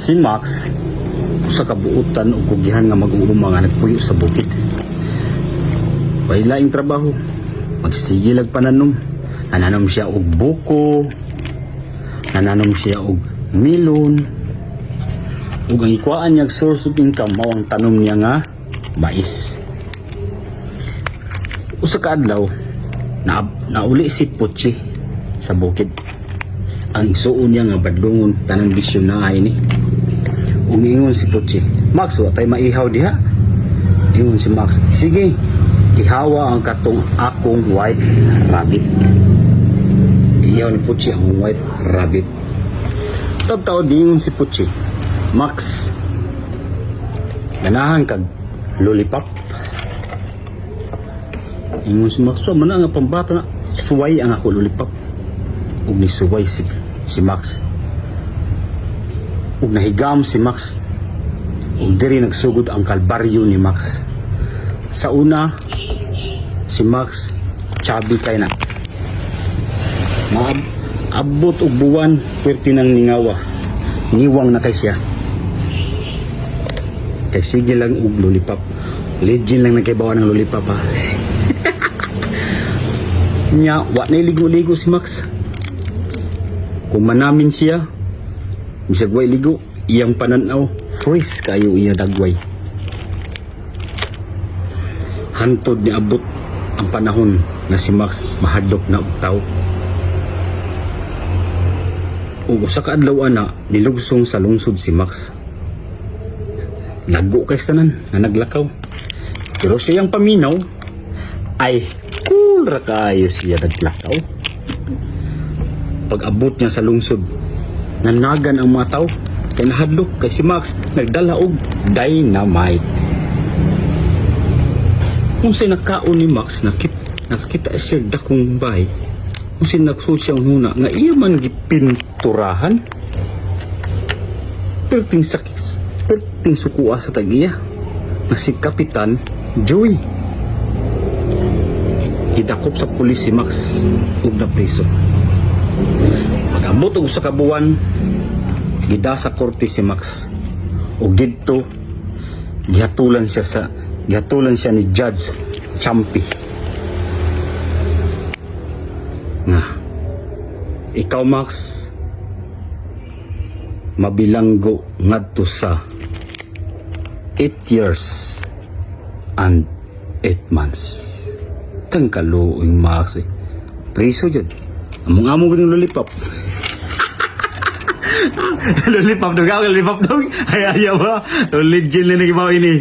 Si Max sa kabuutan o kugihan nga mag-uuma nga nagpuyo sa bukid. Wala laing trabaho, magsigil ag pananom. Nananom siya og buko, nananom siya og milon, ug ang ikuan niya source of income mao ang tanom niya nga mais. Usa ka adlaw nauli si Puchi sa bukid. Ang isuon niya nga badlongon tanang bisyon na ay ni. Umingon si Puchi, "Max, wa tay maihaw diha." Ingon si Max, "Sige, ihawa ang katong akong white rabbit." Iyaw ni Puchi ang white rabbit. Taw-taw dingon si Puchi, "Max, ganahan kag lollipop?" Ingon si Max, "So, mana nga pambata na, suway ang ako lollipop." Ug ni suway si Max. Ug nahigam si Max. Ug diri nagsugod ang kalbaryo ni Max. Sa una, si Max chubby kay na. Abot og buwan, pwerte nang ningawa. Niwang na kay siya. Kay sige lang og lollipop. Legend lang nagkaibawa ng lollipop ha. Nya, wa na ligo-ligo si Max. Kung manamin siya, bisag way ligo, iyang pananaw, freeze kayo iya dagway. Hantod ni abot ang panahon na si Max mahadlok na og tawo. Ug usa ka adlaw ana nilugsong sa lungsod si Max. Lago kay tanan nga naglakaw. Pero siyang paminaw ay cool ra kayo siya naglakaw. Pag-abot niya sa lungsod, nanagan ang mga tao kay nahadlok kay si Max nagdala og dynamite. Kung siya nakaon ni Max, nakakita siya dakong bahay. Kung siya nagsuot siya ang huna nga iya man gipinturahan. Perting sukuha sa tagiya na si Kapitan Joey. Gidakop sa pulis si Max ug na priso. Pag-abot og sa kabuwan, gida sa korte si Max. Ug didto gihatulan siya ni Judge Champi. Nga, ikaw Max, mabilanggo ngadto sa 8 years and 8 months. Tangkaluing Max eh. Priso jud. Among-among ng lollipop. Lollipop dog, lollipop dog. Ay ayaw ba? Legend na nagibaw ini.